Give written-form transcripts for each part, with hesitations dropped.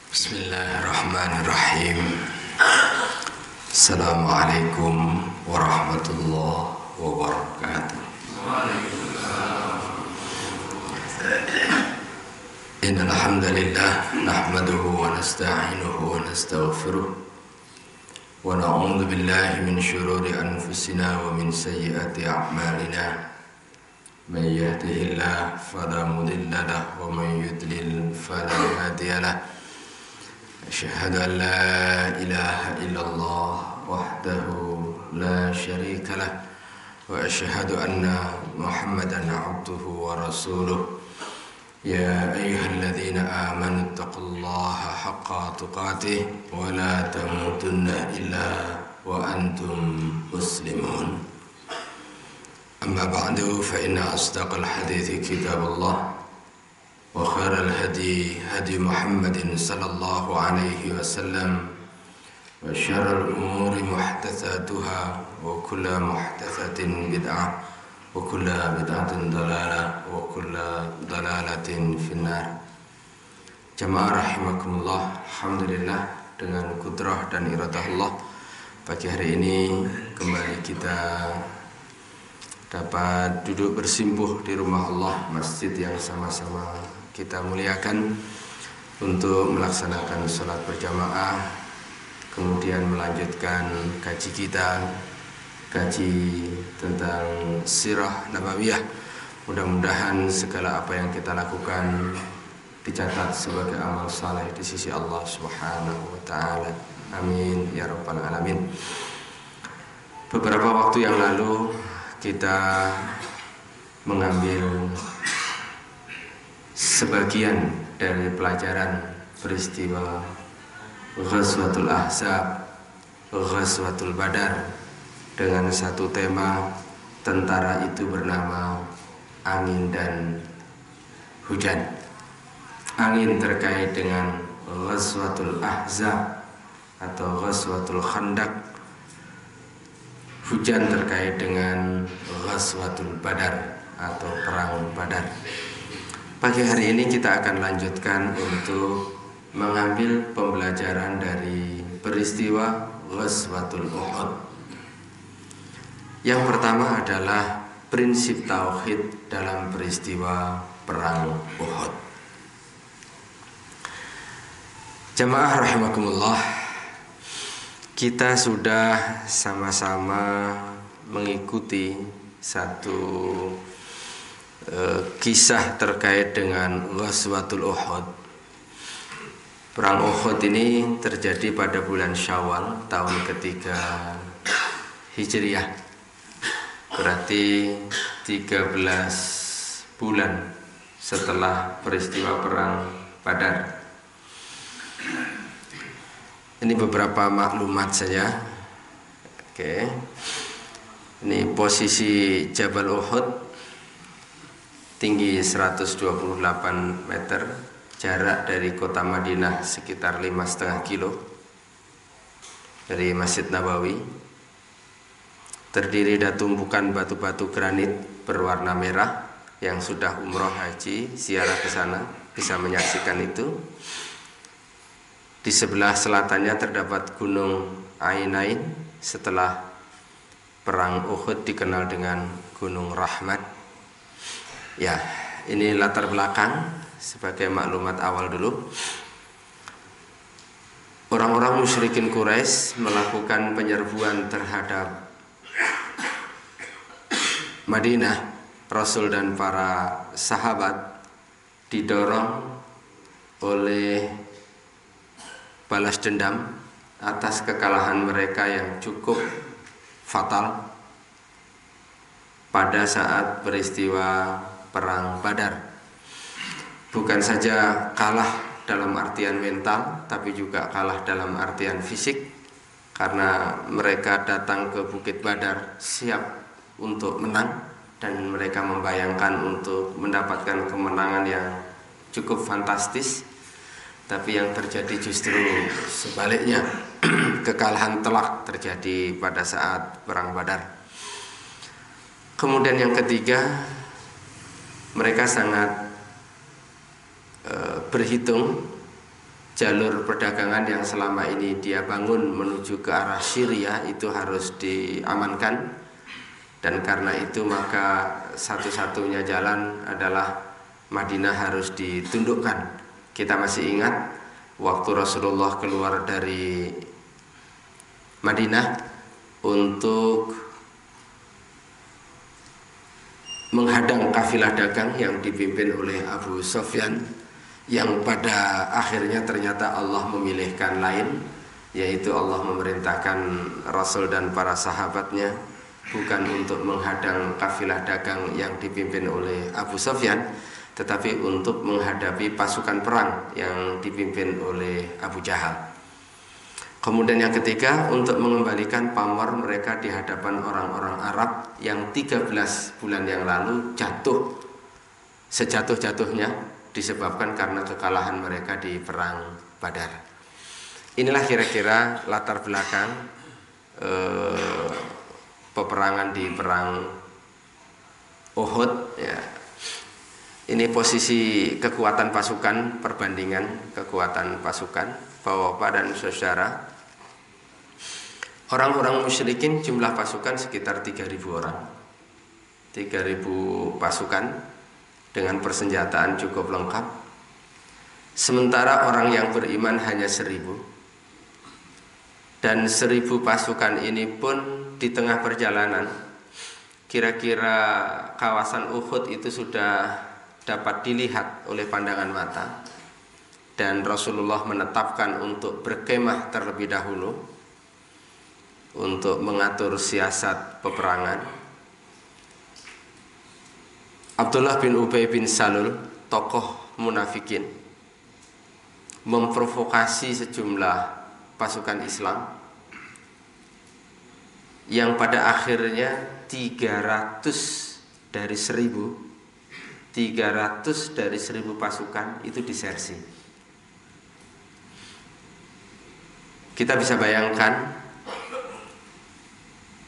Bismillahirrahmanirrahim. Assalamualaikum warahmatullahi wabarakatuh. Innal hamdalillah nahmaduhu wa nasta'inuhu wa nastaghfiruh wa na'udzu billahi min shururi anfusina wa min sayyiati a'malina. May yahdihillahu fala mudilla lahu wa may yudlil fala hadiya lahu. أشهد أن لا إله إلا الله وحده لا شريك له وأشهد أن محمدا عبده ورسوله يا أيها الذين آمنوا اتقوا الله حق تقاته ولا تموتن إلا وأنتم مسلمون أما بعد فإن أصدق الحديث كتاب الله وخير الهدي هدي محمد صلى الله عليه وسلم وشر الأمور محدثاتها وكل محدثة بدعة وكل بدعة ضلالة وكل ضلالة في النار. Jamaah rahimakumullah, alhamdulillah dengan kudrah dan iradah Allah pagi hari ini kembali kita dapat duduk bersimpuh di rumah Allah, masjid yang sama-sama kita muliakan untuk melaksanakan sholat berjamaah, kemudian melanjutkan kaji kita, kaji tentang sirah nabawiyah. Mudah-mudahan segala apa yang kita lakukan dicatat sebagai amal saleh di sisi Allah Subhanahu wa taala. Amin ya rabbal alamin. Beberapa waktu yang lalu kita mengambil sebagian dari pelajaran peristiwa Ghazwatul Ahzab, Ghazwatul Badar dengan satu tema, tentara itu bernama angin dan hujan. Angin terkait dengan Ghazwatul Ahzab atau Ghazwatul Khandaq, hujan terkait dengan Ghazwatul Badar atau Perang Badar. Pagi hari ini kita akan lanjutkan untuk mengambil pembelajaran dari peristiwa Ghazwatul Uhud. Yang pertama adalah prinsip tauhid dalam peristiwa Perang Uhud. Jamaah rahimakumullah, kita sudah sama-sama mengikuti satu kisah terkait dengan Ghazwatul Uhud. Perang Uhud ini terjadi pada bulan Syawal tahun ketiga Hijriah. Berarti 13 bulan setelah peristiwa Perang Badar. Ini beberapa maklumat saja. Oke. Ini posisi Jabal Uhud, tinggi 128 meter, jarak dari kota Madinah sekitar 5,5 kilo dari Masjid Nabawi. Terdiri dari tumpukan batu-batu granit berwarna merah. Yang sudah umroh haji ziarah ke sana bisa menyaksikan itu. Di sebelah selatannya terdapat Gunung Ainain, setelah Perang Uhud dikenal dengan Gunung Rahmat. Ya, ini latar belakang sebagai maklumat awal dulu. Orang-orang musyrikin Quraisy melakukan penyerbuan terhadap Madinah. Rasul dan para sahabat didorong oleh balas dendam atas kekalahan mereka yang cukup fatal pada saat peristiwa Perang Badar. Bukan saja kalah dalam artian mental, tapi juga kalah dalam artian fisik, karena mereka datang ke Bukit Badar siap untuk menang, dan mereka membayangkan untuk mendapatkan kemenangan yang cukup fantastis. Tapi yang terjadi justru sebaliknya. Kekalahan telak terjadi pada saat Perang Badar. Kemudian yang ketiga, mereka sangat berhitung jalur perdagangan yang selama ini dia bangun menuju ke arah Syria itu harus diamankan, dan karena itu maka satu-satunya jalan adalah Madinah harus ditundukkan. Kita masih ingat waktu Rasulullah keluar dari Madinah untuk menghadang kafilah dagang yang dipimpin oleh Abu Sufyan, yang pada akhirnya ternyata Allah memilihkan lain, yaitu Allah memerintahkan Rasul dan para sahabatnya bukan untuk menghadang kafilah dagang yang dipimpin oleh Abu Sufyan, tetapi untuk menghadapi pasukan perang yang dipimpin oleh Abu Jahal. Kemudian yang ketiga, untuk mengembalikan pamor mereka di hadapan orang-orang Arab yang 13 bulan yang lalu jatuh sejatuh-jatuhnya disebabkan karena kekalahan mereka di perang Badar. Inilah kira-kira latar belakang peperangan di perang Uhud ya. Ini posisi kekuatan pasukan, perbandingan kekuatan pasukan. Bapak-bapak dan saudara, orang-orang musyrikin jumlah pasukan sekitar 3.000 orang, 3.000 pasukan dengan persenjataan cukup lengkap. Sementara orang yang beriman hanya 1.000. Dan 1.000 pasukan ini pun di tengah perjalanan, kira-kira kawasan Uhud itu sudah dapat dilihat oleh pandangan mata, dan Rasulullah menetapkan untuk berkemah terlebih dahulu untuk mengatur siasat peperangan. Abdullah bin Ubay bin Salul, tokoh munafikin, memprovokasi sejumlah pasukan Islam yang pada akhirnya 300 dari 1.000 pasukan itu disersi. Kita bisa bayangkan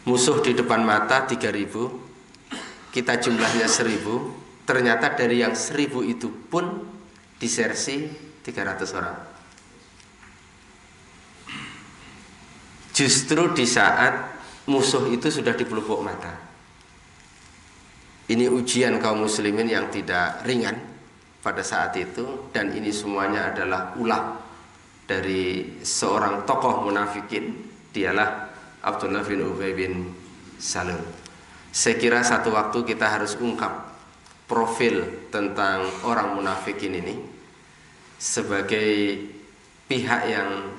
musuh di depan mata 3.000, kita jumlahnya 1.000, ternyata dari yang 1.000 itu pun disersi 300 orang. Justru di saat musuh itu sudah di pelupuk mata. Ini ujian kaum muslimin yang tidak ringan pada saat itu, dan ini semuanya adalah ulah dari seorang tokoh munafikin, dialah Abdullah bin Ubay bin Salul. Saya kira satu waktu kita harus ungkap profil tentang orang munafikin ini sebagai pihak yang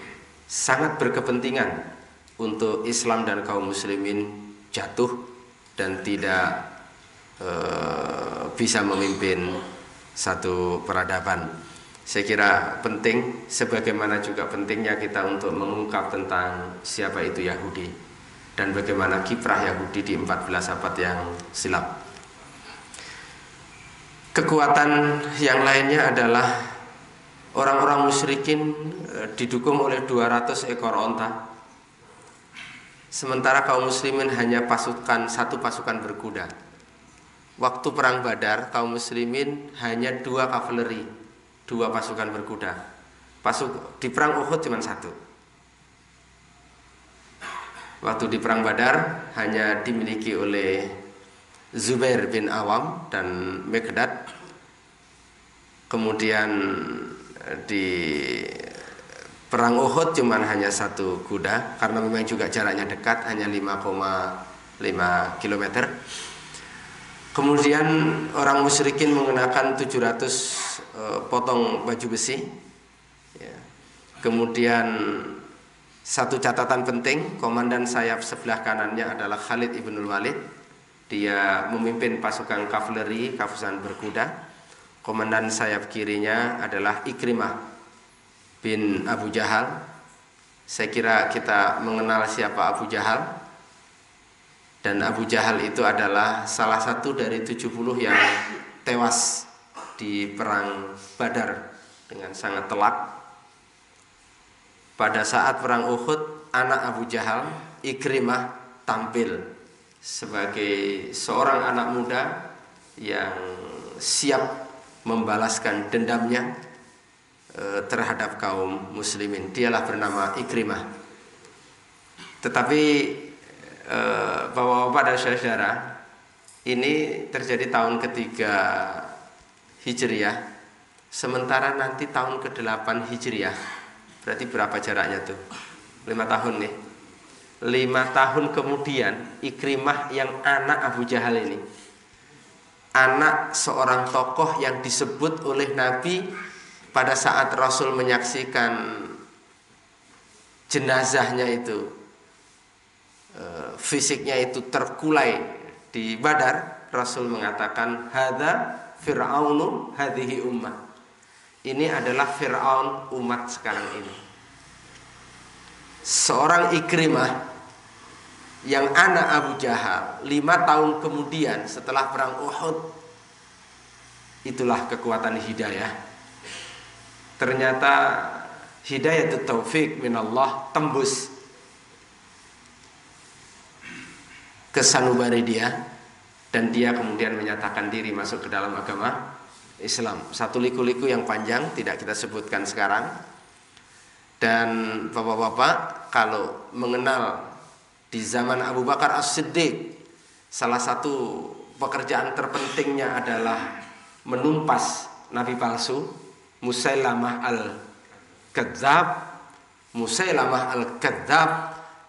sangat berkepentingan untuk Islam dan kaum muslimin jatuh dan tidak bisa memimpin satu peradaban. Saya kira penting, sebagaimana juga pentingnya kita untuk mengungkap tentang siapa itu Yahudi dan bagaimana kiprah Yahudi di 14 abad yang silam. Kekuatan yang lainnya adalah orang-orang musyrikin didukung oleh 200 ekor onta, sementara kaum muslimin hanya satu pasukan berkuda. Waktu perang Badar, kaum muslimin hanya 2 kavaleri, 2 pasukan berkuda. Di perang Uhud cuma 1. Waktu di perang Badar hanya dimiliki oleh Zubair bin Awam dan Miqdad. Kemudian di perang Uhud cuma hanya 1 kuda, karena memang juga jaraknya dekat, hanya 5,5 km. Kemudian orang musyrikin mengenakan 700 potong baju besi ya. Kemudian satu catatan penting, komandan sayap sebelah kanannya adalah Khalid ibnul Walid. Dia memimpin pasukan kavaleri, pasukan berkuda. Komandan sayap kirinya adalah Ikrimah bin Abu Jahal. Saya kira kita mengenal siapa Abu Jahal. Dan Abu Jahal itu adalah salah satu dari 70 yang tewas di perang Badar dengan sangat telak. Pada saat perang Uhud, anak Abu Jahal, Ikrimah, tampil sebagai seorang anak muda yang siap membalaskan dendamnya terhadap kaum muslimin. Dialah bernama Ikrimah. Tetapi bapak-bapak dan saudara, ini terjadi tahun ketiga Hijriah, sementara nanti tahun ke-8 Hijriah. Berarti berapa jaraknya tuh? 5 tahun nih. 5 tahun kemudian Ikrimah yang anak Abu Jahal ini, anak seorang tokoh yang disebut oleh Nabi pada saat Rasul menyaksikan jenazahnya itu, fisiknya itu terkulai di Badar. Rasul mengatakan, hadza Fir'aunu hadhihi ummah. Ini adalah Fir'aun umat sekarang ini. Seorang Ikrimah yang anak Abu Jahal 5 tahun kemudian setelah perang Uhud, itulah kekuatan hidayah. Ternyata hidayah itu taufik minallah, tembus ke sanubari dia, dan dia kemudian menyatakan diri masuk ke dalam agama Islam. Satu liku-liku yang panjang tidak kita sebutkan sekarang. Dan bapak-bapak kalau mengenal di zaman Abu Bakar As-Siddiq, salah satu pekerjaan terpentingnya adalah menumpas nabi palsu Musailamah Al-Kadzab. Musailamah Al-Kadzab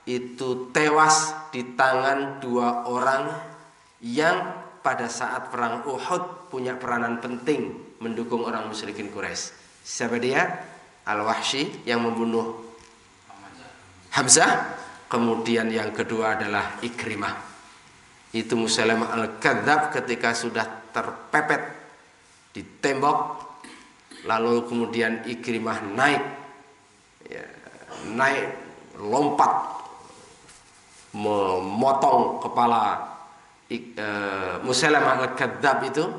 itu tewas di tangan 2 orang yang pada saat perang Uhud punya peranan penting mendukung orang musyrikin Quraisy. Siapa dia? Al-Wahsy yang membunuh Hamzah. Kemudian yang kedua adalah Ikrimah. Itu Musailamah Al-Kadzab ketika sudah terpepet di tembok, lalu kemudian Ikrimah naik, lompat, memotong kepala Musailamah Al-Kadzab itu,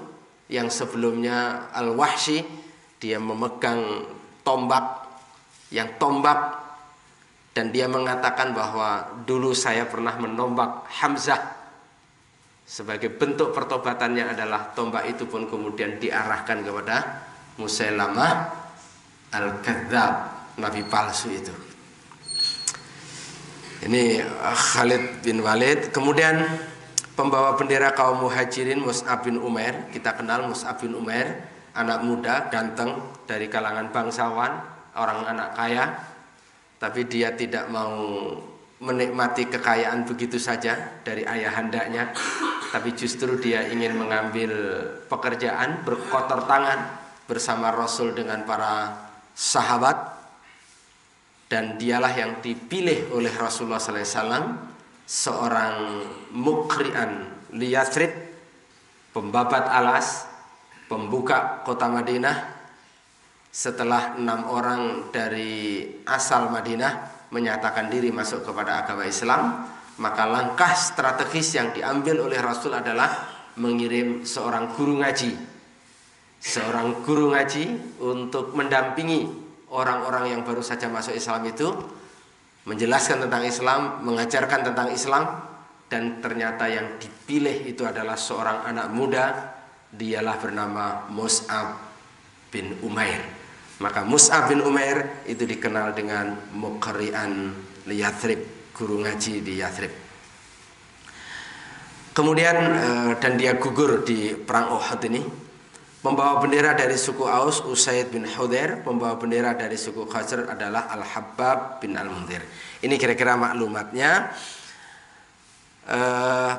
yang sebelumnya Al-Wahsy dia memegang tombak, dan dia mengatakan bahwa dulu saya pernah menombak Hamzah. Sebagai bentuk pertobatannya adalah tombak itu pun kemudian diarahkan kepada Musailamah Al-Kadzab, nabi palsu itu. Ini Khalid bin Walid. Kemudian pembawa bendera kaum Muhajirin Mus'ab bin Umair. Kita kenal Mus'ab bin Umair, anak muda, ganteng, dari kalangan bangsawan, orang anak kaya. Tapi dia tidak mau menikmati kekayaan begitu saja dari ayahandanya, tapi justru dia ingin mengambil pekerjaan, berkotor tangan bersama Rasul dengan para sahabat. Dan dialah yang dipilih oleh Rasulullah SAW, seorang mukri'an liyathrib, pembabat alas, pembuka kota Madinah. Setelah 6 orang dari asal Madinah menyatakan diri masuk kepada agama Islam, maka langkah strategis yang diambil oleh Rasul adalah mengirim seorang guru ngaji. Seorang guru ngaji untuk mendampingi orang-orang yang baru saja masuk Islam itu, menjelaskan tentang Islam, mengajarkan tentang Islam. Dan ternyata yang dipilih itu adalah seorang anak muda, dialah bernama Mus'ab bin Umair. Maka Mus'ab bin Umair itu dikenal dengan Muqri'an li Yathrib, guru ngaji di Yathrib. Kemudian dan dia gugur di perang Uhud ini. Pembawa bendera dari suku Aus Usaid bin Hudhair, pembawa bendera dari suku Khazraj adalah Al-Habbab bin Al-Mundhir. Ini kira-kira maklumatnya.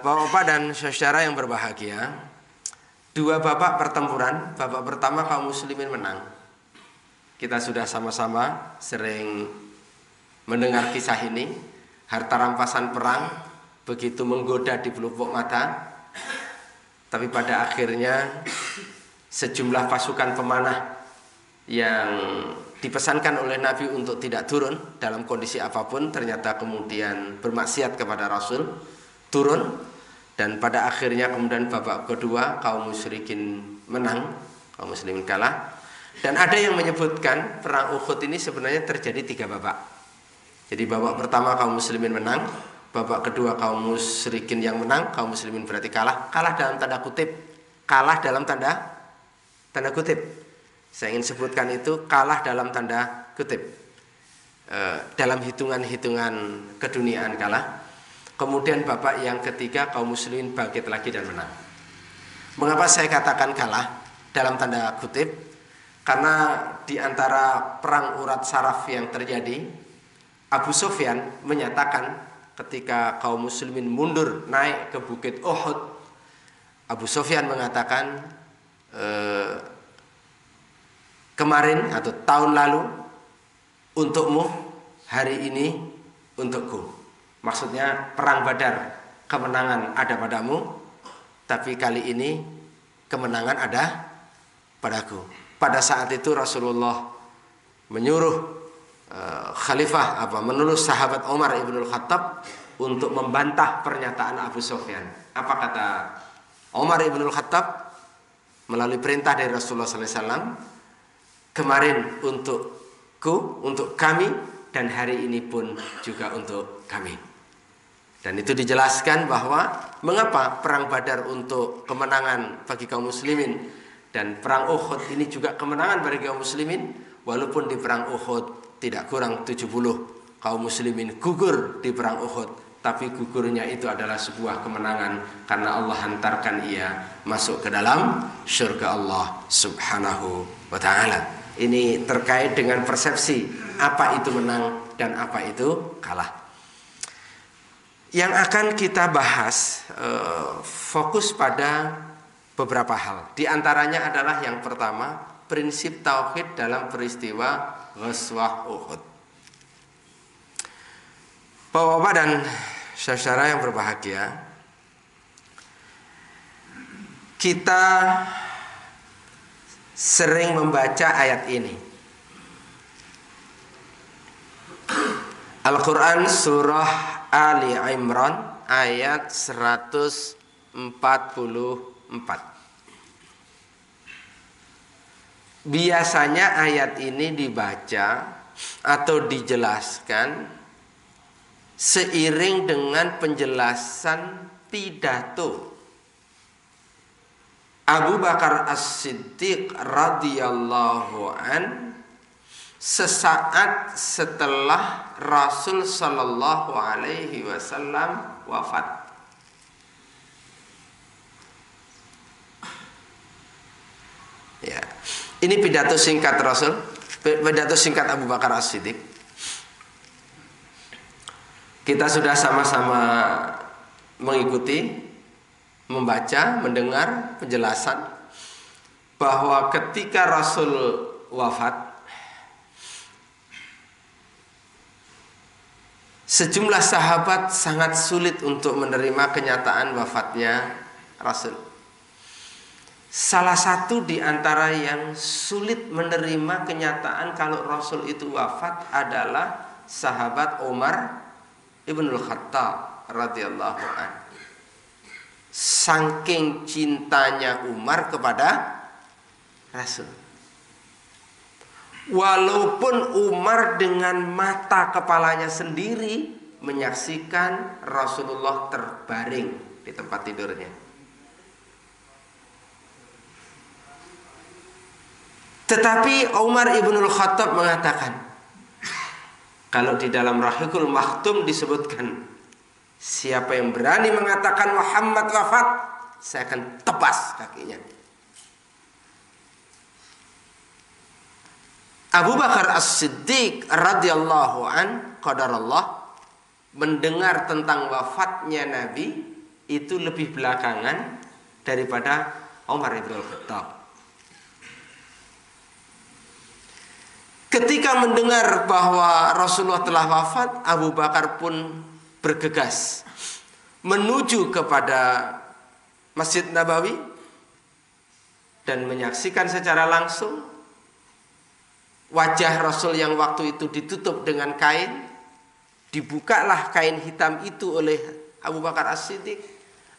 Bapak-bapak dan saudara yang berbahagia, 2 babak pertempuran. Babak pertama kaum muslimin menang. Kita sudah sama-sama sering mendengar kisah ini. Harta rampasan perang begitu menggoda di pelupuk mata. Tapi pada akhirnya sejumlah pasukan pemanah yang dipesankan oleh Nabi untuk tidak turun dalam kondisi apapun, ternyata kemudian bermaksiat kepada Rasul, turun. Dan pada akhirnya kemudian babak kedua kaum musyrikin menang, kaum muslimin kalah. Dan ada yang menyebutkan perang Uhud ini sebenarnya terjadi 3 babak. Jadi babak pertama kaum muslimin menang, babak kedua kaum musyrikin yang menang, kaum muslimin berarti kalah. Kalah dalam tanda kutip, kalah dalam tanda kutip. Saya ingin sebutkan itu kalah dalam tanda kutip. Dalam hitungan-hitungan keduniaan kalah. Kemudian babak yang ketiga kaum muslimin bangkit lagi dan menang. Mengapa saya katakan kalah dalam tanda kutip? Karena di antara perang urat saraf yang terjadi, Abu Sufyan menyatakan ketika kaum muslimin mundur naik ke bukit Uhud, Abu Sufyan mengatakan kemarin atau tahun lalu untukmu, hari ini untukku. Maksudnya perang Badar kemenangan ada padamu, tapi kali ini kemenangan ada padaku. Pada saat itu Rasulullah menyuruh menulis sahabat Umar ibnul Khattab untuk membantah pernyataan Abu Sufyan. Apa kata Umar ibnul Khattab melalui perintah dari Rasulullah SAW? Kemarin untukku, untuk kami, dan hari ini pun juga untuk kami. Dan itu dijelaskan bahwa mengapa perang Badar untuk kemenangan bagi kaum muslimin dan perang Uhud ini juga kemenangan bagi kaum muslimin, walaupun di perang Uhud tidak kurang 70 kaum muslimin gugur di perang Uhud, tapi gugurnya itu adalah sebuah kemenangan karena Allah hantarkan ia masuk ke dalam surga Allah Subhanahu wa taala. Ini terkait dengan persepsi apa itu menang dan apa itu kalah. Yang akan kita bahas fokus pada beberapa hal. Di antaranya adalah yang pertama, prinsip tauhid dalam peristiwa Ghazwah Uhud. Bapak-bapak dan saudara yang berbahagia, kita sering membaca ayat ini. Al-Quran surah Ali Imran ayat 144. Biasanya ayat ini dibaca atau dijelaskan seiring dengan penjelasan pidato Abu Bakar As-Siddiq radhiyallahu an sesaat setelah Rasul sallallahu alaihi wasallam wafat. Ya. Ini pidato singkat Rasul, pidato singkat Abu Bakar As-Siddiq. Kita sudah sama-sama mengikuti, membaca, mendengar penjelasan bahwa ketika Rasul wafat, sejumlah sahabat sangat sulit untuk menerima kenyataan wafatnya Rasul. Salah satu di antara yang sulit menerima kenyataan kalau Rasul itu wafat adalah sahabat Umar ibnul Khattab radhiyallahu anhu. Saking cintanya Umar kepada Rasul. Walaupun Umar dengan mata kepalanya sendiri menyaksikan Rasulullah terbaring di tempat tidurnya. Tetapi Umar ibnul Khattab mengatakan, kalau di dalam Rahiqul Maktum disebutkan, siapa yang berani mengatakan Muhammad wafat, saya akan tebas kakinya. Abu Bakar As-Siddiq radhiyallahu an qadarallah mendengar tentang wafatnya Nabi itu lebih belakangan daripada Umar ibnul Khattab. Ketika mendengar bahwa Rasulullah telah wafat, Abu Bakar pun bergegas menuju kepada Masjid Nabawi dan menyaksikan secara langsung wajah Rasul yang waktu itu ditutup dengan kain. Dibukalah kain hitam itu oleh Abu Bakar As-Siddiq.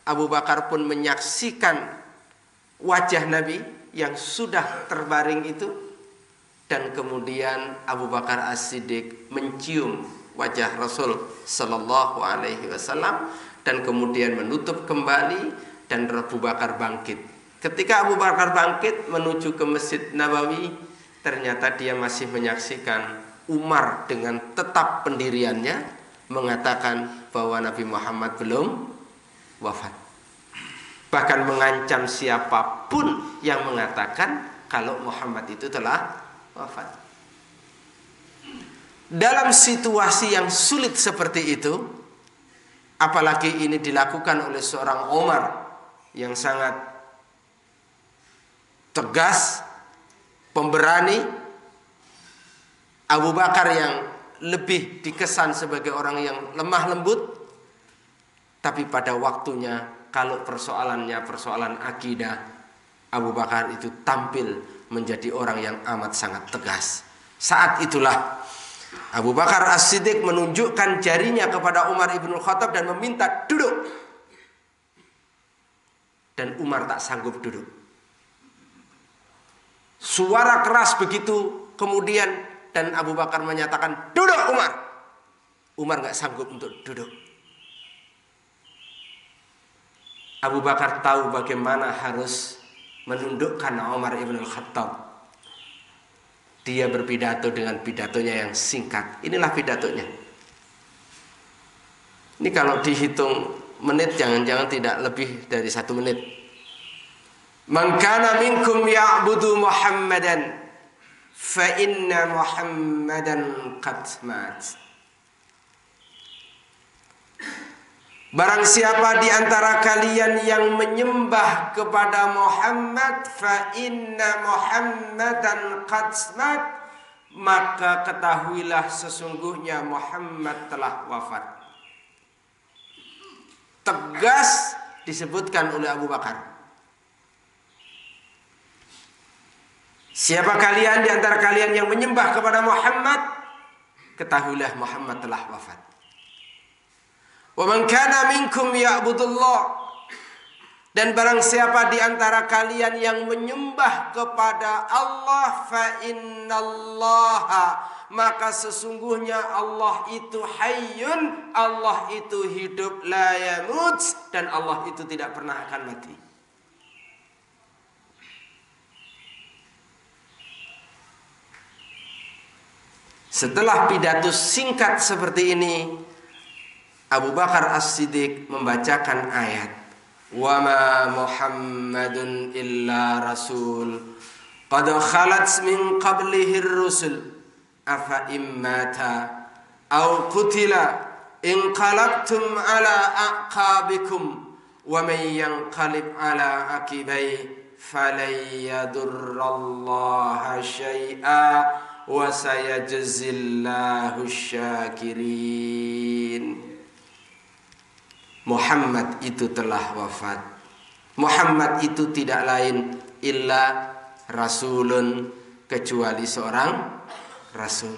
Abu Bakar pun menyaksikan wajah Nabi yang sudah terbaring itu. Dan kemudian Abu Bakar As-Siddiq mencium wajah Rasul sallallahu alaihi wasallam dan kemudian menutup kembali, dan Abu Bakar bangkit Ketika Abu Bakar bangkit menuju ke Masjid Nabawi, ternyata dia masih menyaksikan Umar dengan tetap pendiriannya mengatakan bahwa Nabi Muhammad belum wafat. Bahkan mengancam siapapun yang mengatakan kalau Muhammad itu telah wafat. Dalam situasi yang sulit seperti itu, apalagi ini dilakukan oleh seorang Umar yang sangat tegas, pemberani, Abu Bakar yang lebih dikesan sebagai orang yang lemah lembut, tapi pada waktunya kalau persoalannya persoalan akidah, Abu Bakar itu tampil menjadi orang yang amat sangat tegas. Saat itulah Abu Bakar As-Siddiq menunjukkan jarinya kepada Umar ibn Khattab dan meminta duduk. Dan Umar tak sanggup duduk. Suara keras begitu kemudian dan Abu Bakar menyatakan duduk Umar. Umar gak sanggup untuk duduk. Abu Bakar tahu bagaimana harus menundukkan Umar ibn Khattab. Dia berpidato dengan pidatonya yang singkat. Inilah pidatonya. Ini kalau dihitung menit jangan-jangan tidak lebih dari 1 menit. Man kana minkum ya'budu Muhammadan fa inna Muhammadan qad mat. Barang siapa di antara kalian yang menyembah kepada Muhammad, fa inna Muhammadan qad mat, maka ketahuilah sesungguhnya Muhammad telah wafat. Tegas disebutkan oleh Abu Bakar. Siapa kalian di antara kalian yang menyembah kepada Muhammad, ketahuilah Muhammad telah wafat. Wa man kana minkum ya'budullah, dan barang siapa di antara kalian yang menyembah kepada Allah, fa innallaha, maka sesungguhnya Allah itu hayyun, Allah itu hidup, la yamut, dan Allah itu tidak pernah akan mati. Setelah pidato singkat seperti ini, Abu Bakar As-Siddiq membacakan ayat wa ma Muhammadun illa rasul qad khalat min qablihi ar-rusul afa immata aw qutila inqalabtum ala aqabikum wa man yanqalib ala aqibai falan yadurrallaha syai'a wa sayajzillahu syakirin. Muhammad itu telah wafat. Muhammad itu tidak lain illa rasulun, kecuali seorang rasul.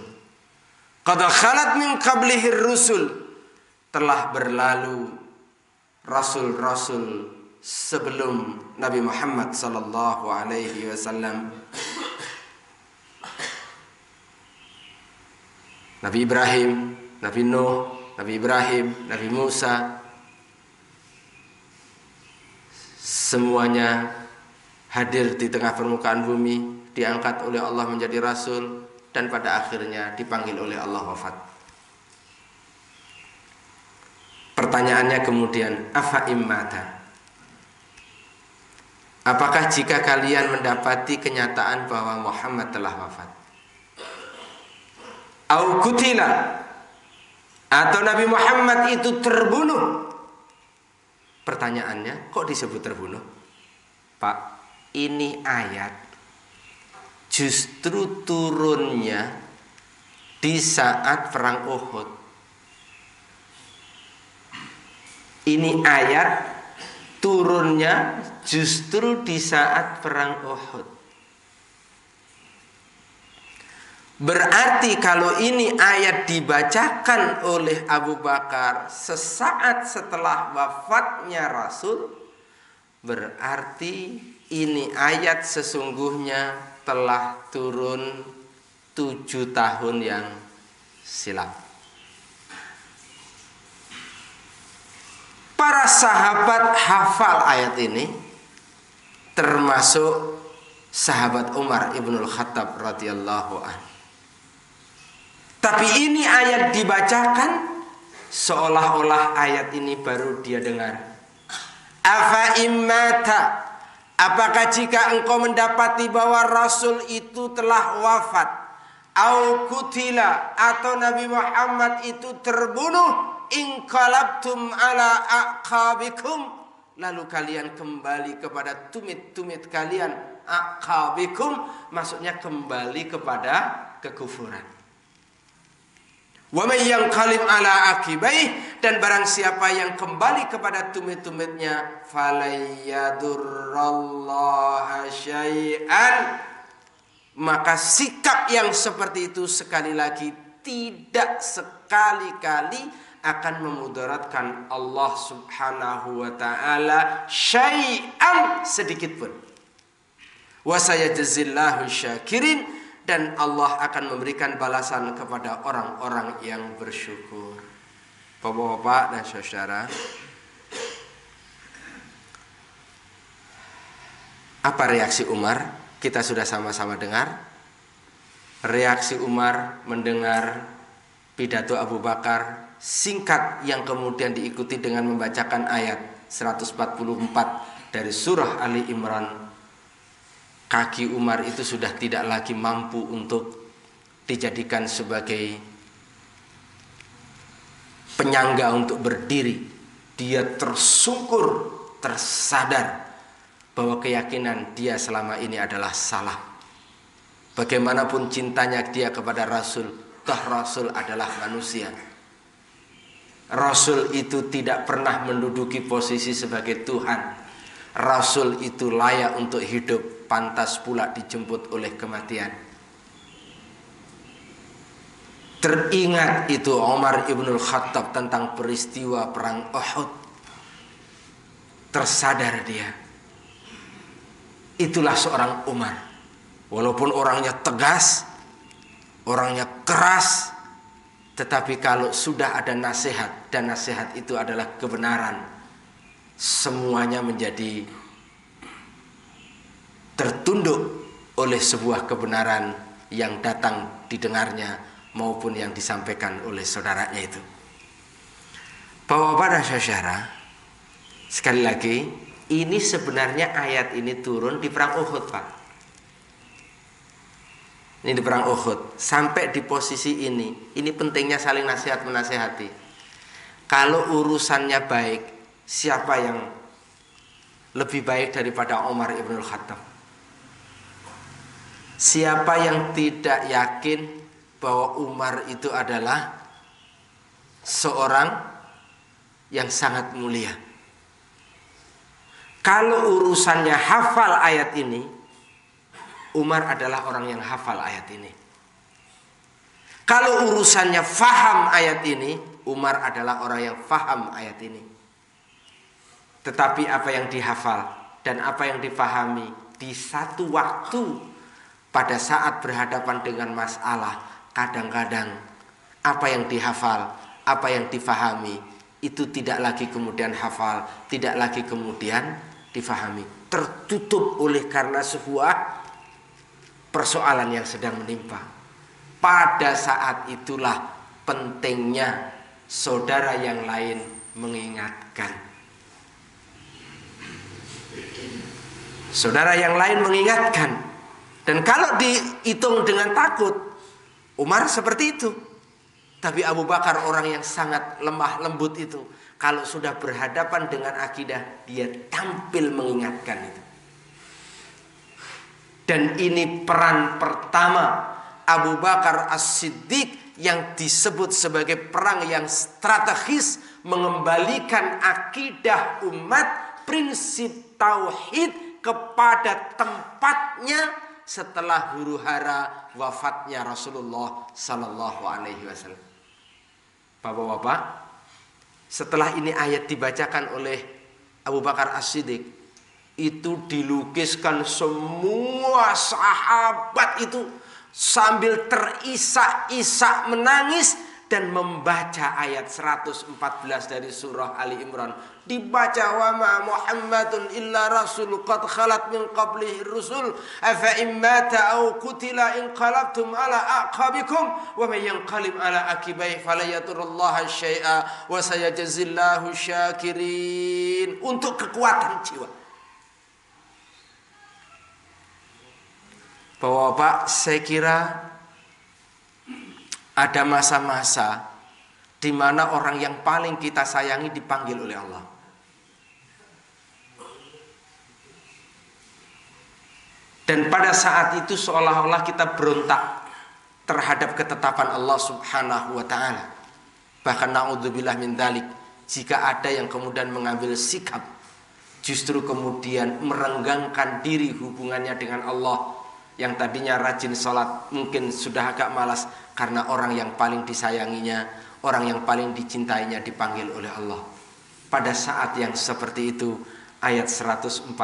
Qad khalat min qablihi rusul, telah berlalu rasul-rasul sebelum Nabi Muhammad sallallahu alaihi wasallam. Nabi Ibrahim, Nabi Nuh, Nabi Ibrahim, Nabi Musa, semuanya hadir di tengah permukaan bumi, diangkat oleh Allah menjadi rasul, dan pada akhirnya dipanggil oleh Allah wafat. Pertanyaannya kemudian, afa immata, apakah jika kalian mendapati kenyataan bahwa Muhammad telah wafat, au kutila, atau Nabi Muhammad itu terbunuh. Pertanyaannya, kok disebut terbunuh? Pak, ini ayat justru turunnya di saat perang Uhud. Ini ayat turunnya justru di saat perang Uhud. Berarti kalau ini ayat dibacakan oleh Abu Bakar sesaat setelah wafatnya Rasul, berarti ini ayat sesungguhnya telah turun 7 tahun yang silam. Para sahabat hafal ayat ini, termasuk sahabat Umar ibnul Khattab radhiyallahu anhu. Tapi ini ayat dibacakan seolah-olah ayat ini baru dia dengar. Afa immata, apakah jika engkau mendapati bahwa Rasul itu telah wafat, au kutila, atau Nabi Muhammad itu terbunuh, inqalabtum ala aqabikum, lalu kalian kembali kepada tumit-tumit kalian, aqabikum maksudnya kembali kepada kekufuran. Wa may yanqalib ala aqibaih, dan barang siapa yang kembali kepada tumit-tumitnya, falayadurrallaha syai'an, maka sikap yang seperti itu sekali lagi tidak sekali-kali akan memudaratkan Allah Subhanahu wa taala syai'an sedikit pun. Wa sayajzillahu syakirin, dan Allah akan memberikan balasan kepada orang-orang yang bersyukur. Bapak-bapak dan saudara, apa reaksi Umar? Kita sudah sama-sama dengar. Reaksi Umar mendengar pidato Abu Bakar singkat yang kemudian diikuti dengan membacakan ayat 144 dari surah Ali Imran. Kaki Umar itu sudah tidak lagi mampu untuk dijadikan sebagai penyangga untuk berdiri. Dia tersungkur, tersadar bahwa keyakinan dia selama ini adalah salah. Bagaimanapun cintanya dia kepada Rasul, toh Rasul adalah manusia. Rasul itu tidak pernah menduduki posisi sebagai Tuhan. Rasul itu layak untuk hidup, pantas pula dijemput oleh kematian. Teringat itu Umar ibnul Khattab tentang peristiwa perang Uhud. Tersadar dia. Itulah seorang Umar. Walaupun orangnya tegas, orangnya keras, tetapi kalau sudah ada nasihat, dan nasihat itu adalah kebenaran, semuanya menjadi tertunduk oleh sebuah kebenaran yang datang didengarnya maupun yang disampaikan oleh saudaranya itu. Bapak-bapak dan saudara, sekali lagi, ini sebenarnya ayat ini turun di perang Uhud, Pak. Ini di perang Uhud. Sampai di posisi ini pentingnya saling nasihat menasihati. Kalau urusannya baik, siapa yang lebih baik daripada Umar ibnul Khattab? Siapa yang tidak yakin bahwa Umar itu adalah seorang yang sangat mulia? Kalau urusannya hafal ayat ini, Umar adalah orang yang hafal ayat ini. Kalau urusannya faham ayat ini, Umar adalah orang yang faham ayat ini. Tetapi apa yang dihafal dan apa yang dipahami di satu waktu pada saat berhadapan dengan masalah, kadang-kadang apa yang dihafal, apa yang difahami itu tidak lagi kemudian hafal, tidak lagi kemudian difahami, tertutup oleh karena sebuah persoalan yang sedang menimpa. Pada saat itulah pentingnya saudara yang lain mengingatkan. Saudara yang lain mengingatkan. Dan kalau dihitung dengan takut, Umar seperti itu. Tapi Abu Bakar orang yang sangat lemah lembut itu, kalau sudah berhadapan dengan akidah, dia tampil mengingatkan itu. Dan ini peran pertama Abu Bakar As-Siddiq yang disebut sebagai perang yang strategis, mengembalikan akidah umat, prinsip tauhid kepada tempatnya setelah huru-hara wafatnya Rasulullah sallallahu alaihi wasallam. Bapak-bapak, setelah ini ayat dibacakan oleh Abu Bakar As-Siddiq, itu dilukiskan semua sahabat itu sambil terisak-isak menangis dan membaca ayat 114 dari surah Ali Imran. Dibaca, wa ma Muhammadun illa rasul qad khalat min qablihi rusul afa in mata aw qutila inqalabtum ala aqabikum wa may yanqalib ala akibai fala yadurrullaha syai'a wa sayajzillahu syakirin. Untuk kekuatan jiwa. Bapak-bapak, saya kira ada masa-masa di mana orang yang paling kita sayangi dipanggil oleh Allah. Dan pada saat itu seolah-olah kita berontak terhadap ketetapan Allah Subhanahu wa taala. Bahkan naudzubillah min dzalik, jika ada yang kemudian mengambil sikap justru kemudian merenggangkan diri hubungannya dengan Allah, yang tadinya rajin sholat mungkin sudah agak malas karena orang yang paling disayanginya, orang yang paling dicintainya dipanggil oleh Allah. Pada saat yang seperti itu, ayat 144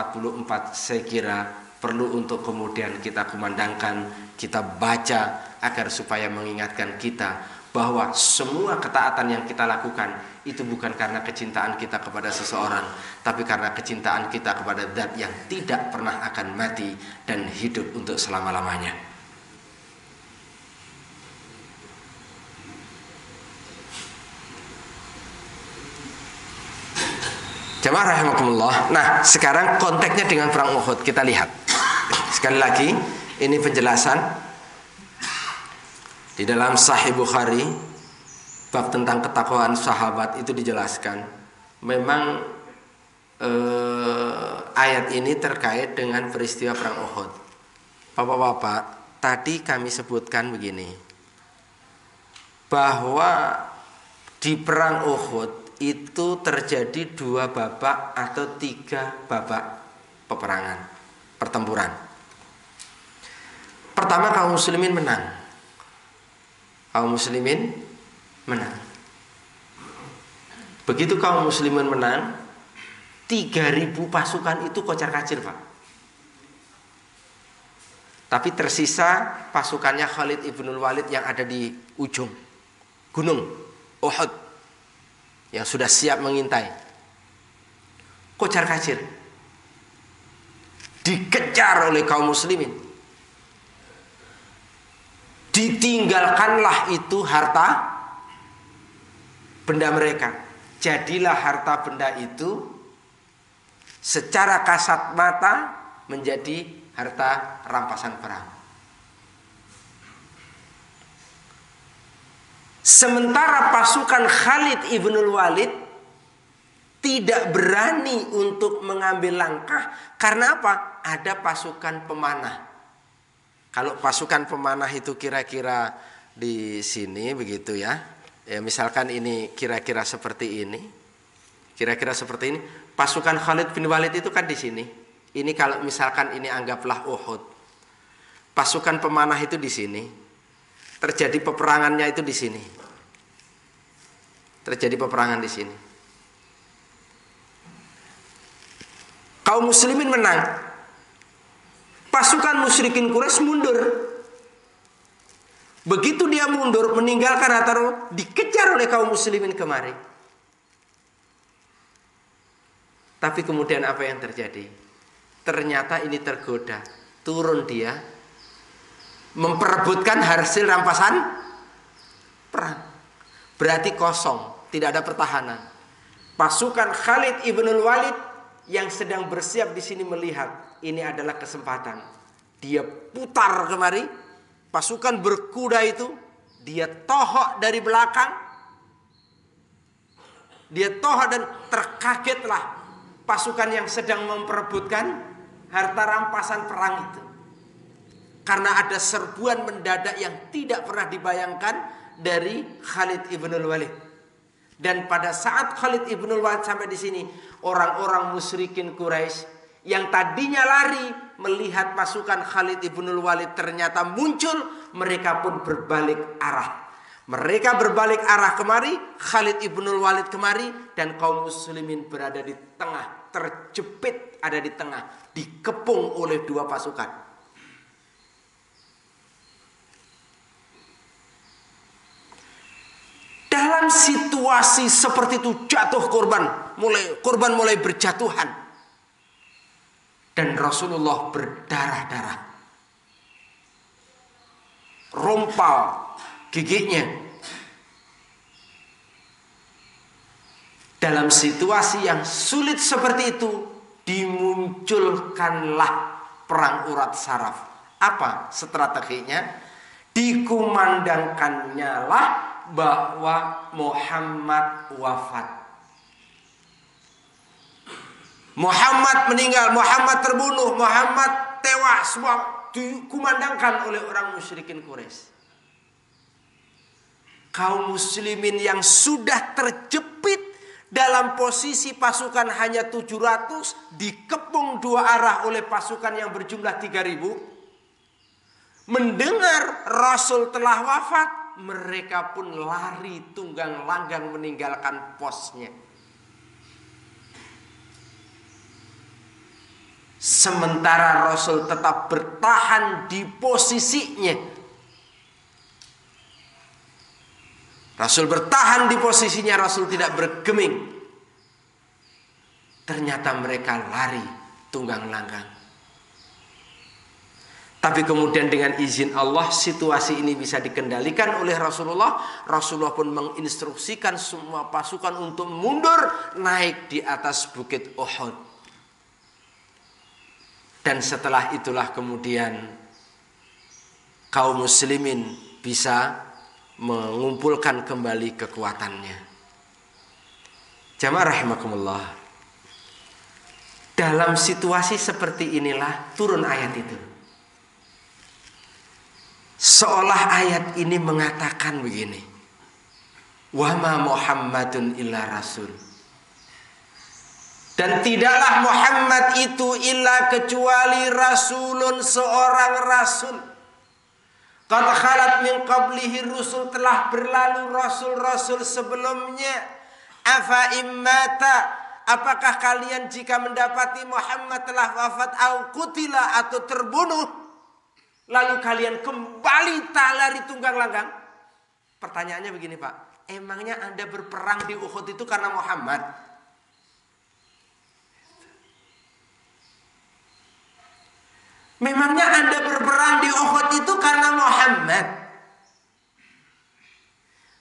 saya kira perlu untuk kemudian kita kumandangkan, kita baca agar supaya mengingatkan kita bahwa semua ketaatan yang kita lakukan itu bukan karena kecintaan kita kepada seseorang, tapi karena kecintaan kita kepada Zat yang tidak pernah akan mati dan hidup untuk selama-lamanya. Jamaah rahimakumullah. Nah, sekarang konteksnya dengan perang Uhud kita lihat. Sekali lagi, ini penjelasan di dalam Sahih Bukhari, bab tentang ketakwaan sahabat itu dijelaskan. Memang ayat ini terkait dengan peristiwa perang Uhud. Bapak-bapak, tadi kami sebutkan begini, bahwa di perang Uhud itu terjadi 2 babak atau 3 babak peperangan, pertempuran. Pertama, kaum muslimin menang. Kaum muslimin menang. Begitu kaum muslimin menang, 3.000 pasukan itu kocar-kacir, Pak. Tapi tersisa pasukannya Khalid ibnul Walid yang ada di ujung gunung Uhud, yang sudah siap mengintai. Kocar-kacir, dikejar oleh kaum muslimin. Ditinggalkanlah itu harta benda mereka. Jadilah harta benda itu secara kasat mata menjadi harta rampasan perang. Sementara pasukan Khalid ibnul Walid tidak berani untuk mengambil langkah. Karena apa? Ada pasukan pemanah. Kalau pasukan pemanah itu kira-kira di sini begitu ya. Ya misalkan ini kira-kira seperti ini. Kira-kira seperti ini. Pasukan Khalid bin Walid itu kan di sini. Ini kalau misalkan ini anggaplah Uhud. Pasukan pemanah itu di sini. Terjadi peperangannya itu di sini. Terjadi peperangan di sini. Kaum muslimin menang. Pasukan musyrikin Quraisy mundur. Begitu dia mundur meninggalkan Hataro, dikejar oleh kaum muslimin kemari. Tapi kemudian apa yang terjadi? Ternyata ini tergoda. Turun dia memperebutkan hasil rampasan perang. Berarti kosong, tidak ada pertahanan. Pasukan Khalid ibnul Walid yang sedang bersiap di sini melihat ini adalah kesempatan. Dia putar kemari, pasukan berkuda itu dia tohok dari belakang. Dia tohok dan terkagetlah pasukan yang sedang memperebutkan harta rampasan perang itu. Karena ada serbuan mendadak yang tidak pernah dibayangkan dari Khalid ibnul Walid. Dan pada saat Khalid ibnul Walid sampai di sini, orang-orang musyrikin Quraisy yang tadinya lari melihat pasukan Khalid ibnul Walid ternyata muncul, mereka pun berbalik arah. Mereka berbalik arah kemari, Khalid ibnul Walid kemari, dan kaum muslimin berada di tengah, terjepit ada di tengah, dikepung oleh 2 pasukan. situasi seperti itu jatuh korban mulai berjatuhan. Dan Rasulullah berdarah-darah. Rompal giginya. Dalam situasi yang sulit seperti itu, dimunculkanlah perang urat saraf. Apa strateginya? Dikumandangkannya lah bahwa Muhammad wafat. Muhammad meninggal, Muhammad terbunuh, Muhammad tewas, semua dikumandangkan oleh orang musyrikin Quraisy. Kaum muslimin yang sudah terjepit dalam posisi pasukan hanya 700 dikepung dua arah oleh pasukan yang berjumlah 3000. Mendengar Rasul telah wafat, mereka pun lari tunggang langgang meninggalkan posnya. Sementara Rasul tetap bertahan di posisinya. Rasul bertahan di posisinya, Rasul tidak bergeming. Ternyata mereka lari tunggang langgang. Tapi kemudian dengan izin Allah situasi ini bisa dikendalikan oleh Rasulullah. Rasulullah pun menginstruksikan semua pasukan untuk mundur naik di atas bukit Uhud. Dan setelah itulah kemudian kaum muslimin bisa mengumpulkan kembali kekuatannya. Jamaah rahimakumullah. Dalam situasi seperti inilah turun ayat itu. Seolah ayat ini mengatakan begini. Wa ma Muhammadun illa rasul. Dan tidaklah Muhammad itu illa kecuali rasulun, seorang rasul. Qad khalat min qablihi rusul, telah berlalu rasul-rasul sebelumnya. Afa immata, apakah kalian jika mendapati Muhammad telah wafat au qutila atau terbunuh, lalu kalian kembali lari tunggang langgang? Pertanyaannya begini Pak, emangnya Anda berperang di Uhud itu karena Muhammad? Memangnya Anda berperang di Uhud itu karena Muhammad?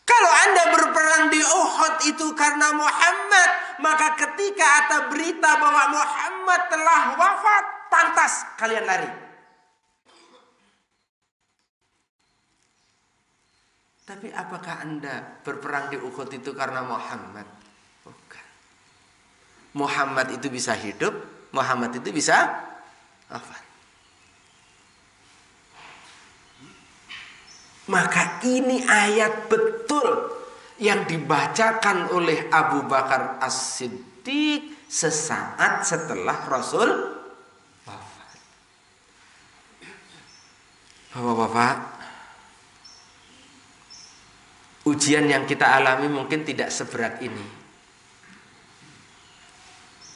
Kalau Anda berperang di Uhud itu karena Muhammad, maka ketika ada berita bahwa Muhammad telah wafat, pantas kalian lari. Tapi apakah Anda berperang di Uhud itu karena Muhammad? Bukan. Muhammad itu bisa hidup, Muhammad itu bisa wafat. Maka ini ayat betul yang dibacakan oleh Abu Bakar As-Siddiq sesaat setelah Rasul wafat. Bapak-bapak, ujian yang kita alami mungkin tidak seberat ini.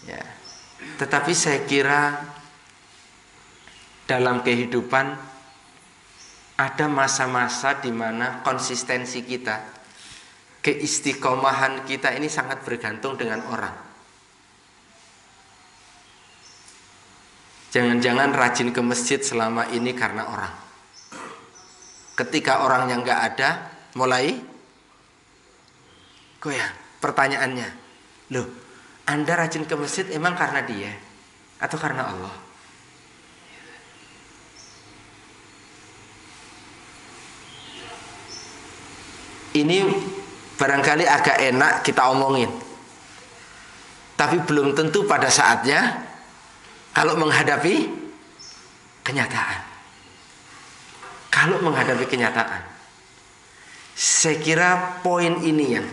Ya. Tetapi saya kira dalam kehidupan ada masa-masa di mana konsistensi kita, keistiqomahan kita ini sangat bergantung dengan orang. Jangan-jangan rajin ke masjid selama ini karena orang. Ketika orangnya nggak ada, mulai goyang. Pertanyaannya, loh, Anda rajin ke masjid emang karena dia atau karena Allah? Ini barangkali agak enak kita omongin, tapi belum tentu pada saatnya kalau menghadapi kenyataan. Kalau menghadapi kenyataan, saya kira poin ini yang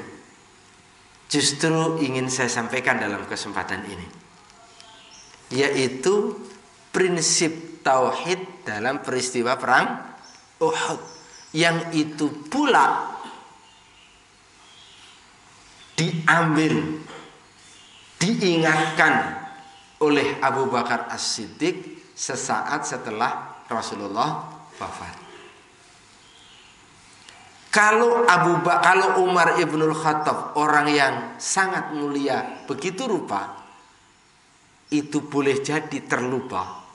justru ingin saya sampaikan dalam kesempatan ini, yaitu prinsip tauhid dalam peristiwa perang Uhud, yang itu pula diambil, diingatkan oleh Abu Bakar As-Siddiq sesaat setelah Rasulullah wafat. Kalau Umar ibnul Khattab orang yang sangat mulia begitu rupa, itu boleh jadi terlupa.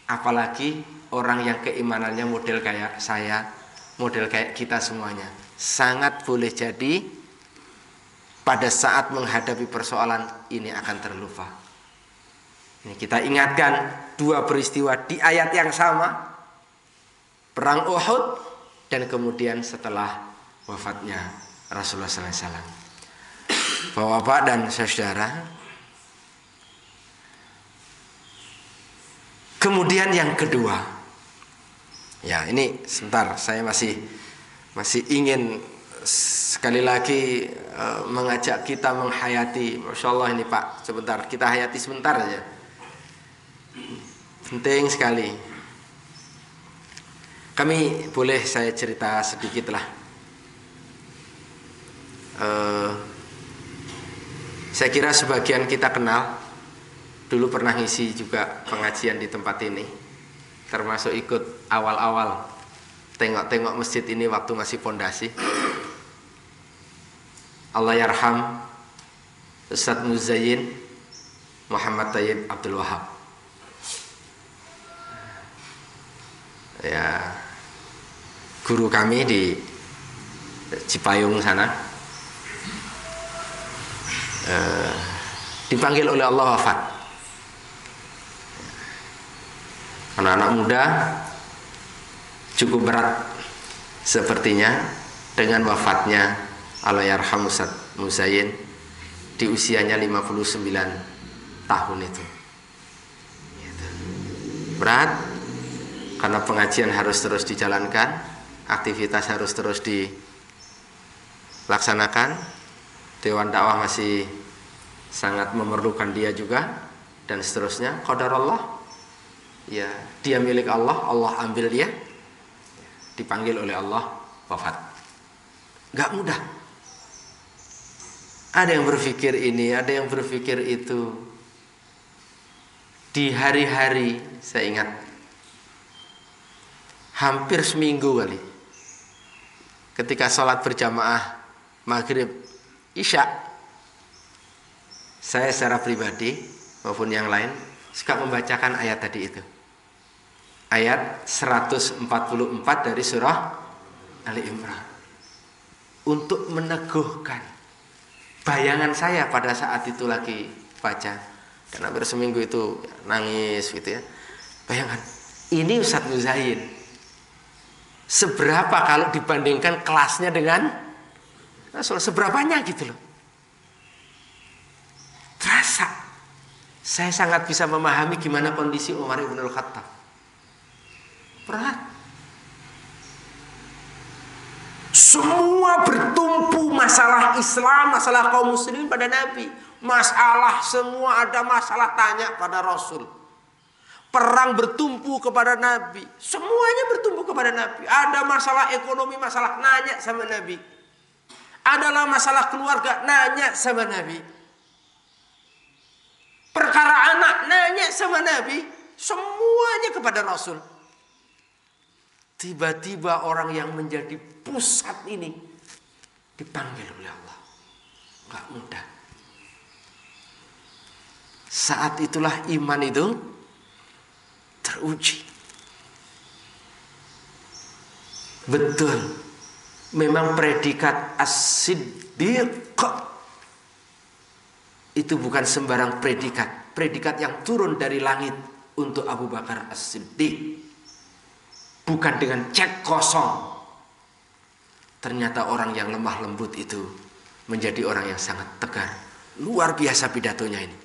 Apalagi orang yang keimanannya model kayak saya, model kayak kita semuanya. Sangat boleh jadi pada saat menghadapi persoalan ini akan terlupa. Ini kita ingatkan dua peristiwa di ayat yang sama. Perang Uhud dan kemudian setelah wafatnya Rasulullah SAW. Bapak-bapak dan saudara, kemudian yang kedua, ya ini sebentar, saya masih ingin sekali lagi mengajak kita menghayati. Masya Allah ini Pak, sebentar kita hayati sebentar aja. Penting sekali. Kami boleh saya cerita sedikit lah. Saya kira sebagian kita kenal, dulu pernah ngisi juga pengajian di tempat ini, termasuk ikut awal-awal tengok-tengok masjid ini waktu masih pondasi. Allah yarham Ustadz Muzayyin Muhammad Thayyib Abdul Wahab. Ya, guru kami di Cipayung sana dipanggil oleh Allah wafat. Anak-anak muda cukup berat sepertinya dengan wafatnya Allahyarham Ustadz Muzayyin di usianya 59 tahun itu. Berat karena pengajian harus terus dijalankan, aktivitas harus terus dilaksanakan, dewan dakwah masih sangat memerlukan dia juga, dan seterusnya. Qadarullah, ya dia milik Allah, Allah ambil dia, dipanggil oleh Allah wafat. Gak mudah. Ada yang berpikir ini, ada yang berpikir itu. Di hari-hari, saya ingat hampir seminggu kali, ketika sholat berjamaah maghrib isya, saya secara pribadi maupun yang lain suka membacakan ayat tadi itu, ayat 144 dari surah Ali Imran, untuk meneguhkan bayangan saya pada saat itu lagi baca, dan hampir seminggu itu nangis gitu ya. Bayangkan, ini Ustadz Muzayyin, seberapa kalau dibandingkan kelasnya dengan Rasul, seberapanya gitu loh. Terasa saya sangat bisa memahami gimana kondisi Umar ibn al-Khattab. Berat. Semua bertumpu masalah Islam, masalah kaum muslimin pada Nabi. Masalah semua, ada masalah tanya pada Rasul. Perang bertumpu kepada Nabi. Semuanya bertumpu kepada Nabi. Ada masalah ekonomi, masalah nanya sama Nabi. Adalah masalah keluarga, nanya sama Nabi. Perkara anak, nanya sama Nabi. Semuanya kepada Rasul. Tiba-tiba orang yang menjadi pusat ini dipanggil oleh Allah. Gak mudah. Saat itulah iman itu teruji. Betul, memang predikat as-siddiq itu bukan sembarang predikat. Predikat yang turun dari langit untuk Abu Bakar as-Siddiq, bukan dengan cek kosong. Ternyata orang yang lemah lembut itu menjadi orang yang sangat tegar. Luar biasa pidatonya ini.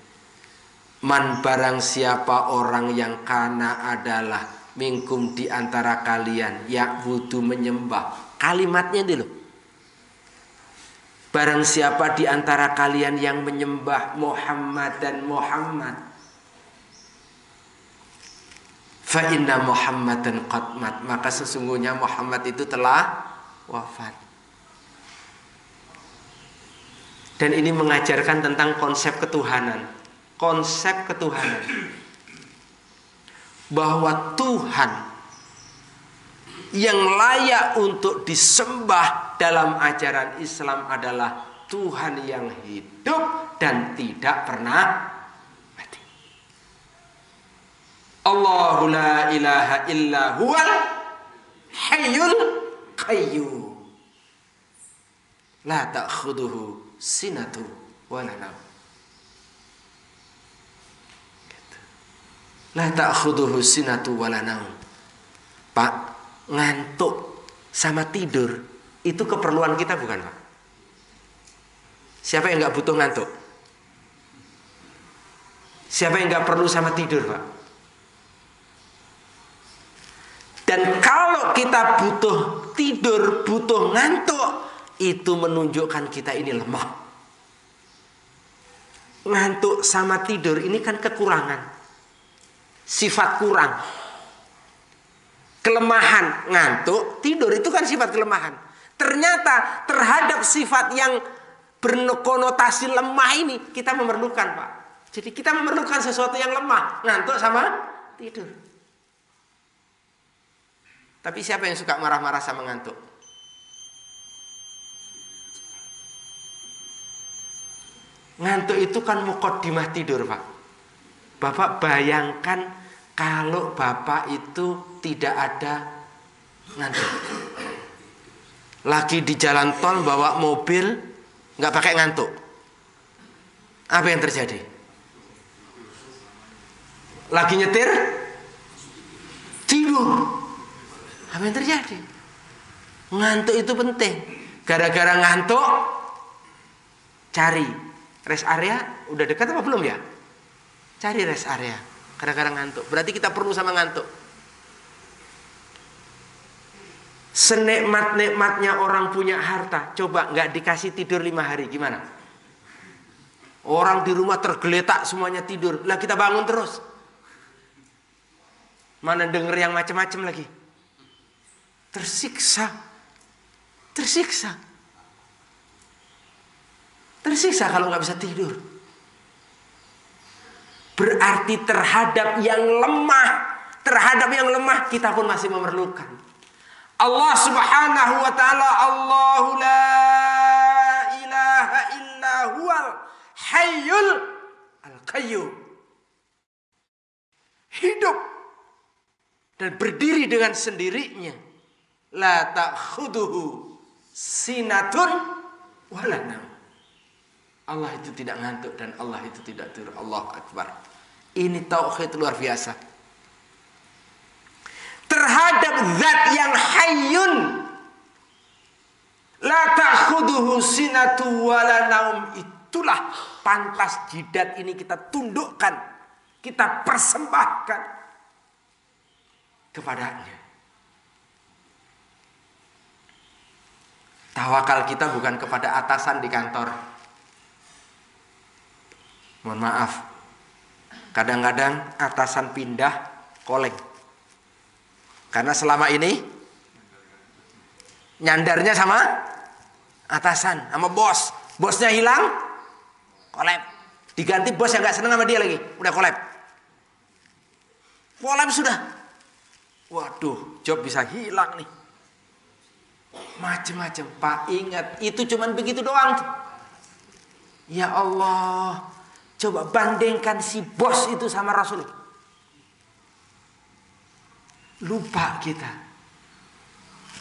Man, barang siapa orang yang kana adalah minkum di antara kalian ya'budu menyembah. Kalimatnya ini loh. Barang siapa di antara kalian yang menyembah Muhammad dan Muhammad, fa inna Muhammadan qad mat, maka sesungguhnya Muhammad itu telah wafat. Dan ini mengajarkan tentang konsep ketuhanan. Konsep ketuhanan, bahwa Tuhan yang layak untuk disembah dalam ajaran Islam adalah Tuhan yang hidup dan tidak pernah mati. Allahu la ilaha illa huwal hayyul qayyum. La ta'khuduhu sinatu wa la naum. La ta'khuduhu sinatu wa la naum. Pak, ngantuk sama tidur itu keperluan kita bukan, Pak? Siapa yang nggak butuh ngantuk? Siapa yang nggak perlu sama tidur, Pak? Dan kalau kita butuh tidur, butuh ngantuk, itu menunjukkan kita ini lemah. Ngantuk sama tidur ini kan kekurangan, sifat kurang. Kelemahan, ngantuk, tidur itu kan sifat kelemahan. Ternyata terhadap sifat yang berkonotasi lemah ini kita memerlukan, Pak. Jadi kita memerlukan sesuatu yang lemah, ngantuk sama tidur. Tapi siapa yang suka marah-marah sama ngantuk? Ngantuk itu kan muqaddimah tidur, Pak. Bapak bayangkan kalau Bapak itu tidak ada ngantuk. Lagi di jalan tol bawa mobil nggak pakai ngantuk. Apa yang terjadi? Lagi nyetir tidur. Apa yang terjadi? Ngantuk itu penting. Gara-gara ngantuk cari rest area. Udah dekat apa belum ya? Cari rest area. Gara-gara ngantuk. Berarti kita perlu sama ngantuk. Senikmat-nikmatnya orang punya harta, coba nggak dikasih tidur 5 hari, gimana? Orang di rumah tergeletak semuanya tidur, lah kita bangun terus. Mana denger yang macam-macam lagi? Tersiksa. Tersiksa. Tersiksa kalau nggak bisa tidur. Berarti terhadap yang lemah kita pun masih memerlukan. Allah Subhanahu wa ta'ala, Allahu la ilaha illa huwal hayyul al-qayyum. Hidup dan berdiri dengan sendirinya. La ta'khuduhu sinatun wa la naum. Allah itu tidak ngantuk dan Allah itu tidak tidur. Allahu Akbar. Ini tauhid luar biasa. Terhadap zat yang hayyun, la ta'khuduhu sinatu wa la naum, itulah pantas jidat ini kita tundukkan, kita persembahkan kepadanya. Tawakal kita bukan kepada atasan di kantor. Mohon maaf, kadang-kadang atasan pindah koleng. Karena selama ini nyandarnya sama atasan, sama bos. Bosnya hilang, kolab. Diganti bos yang gak seneng sama dia lagi, udah kolab. Kolab sudah. Waduh, job bisa hilang nih. Macem-macem. Pak, ingat, itu cuman begitu doang. Ya Allah, coba bandingkan si bos itu sama Rasul. Lupa kita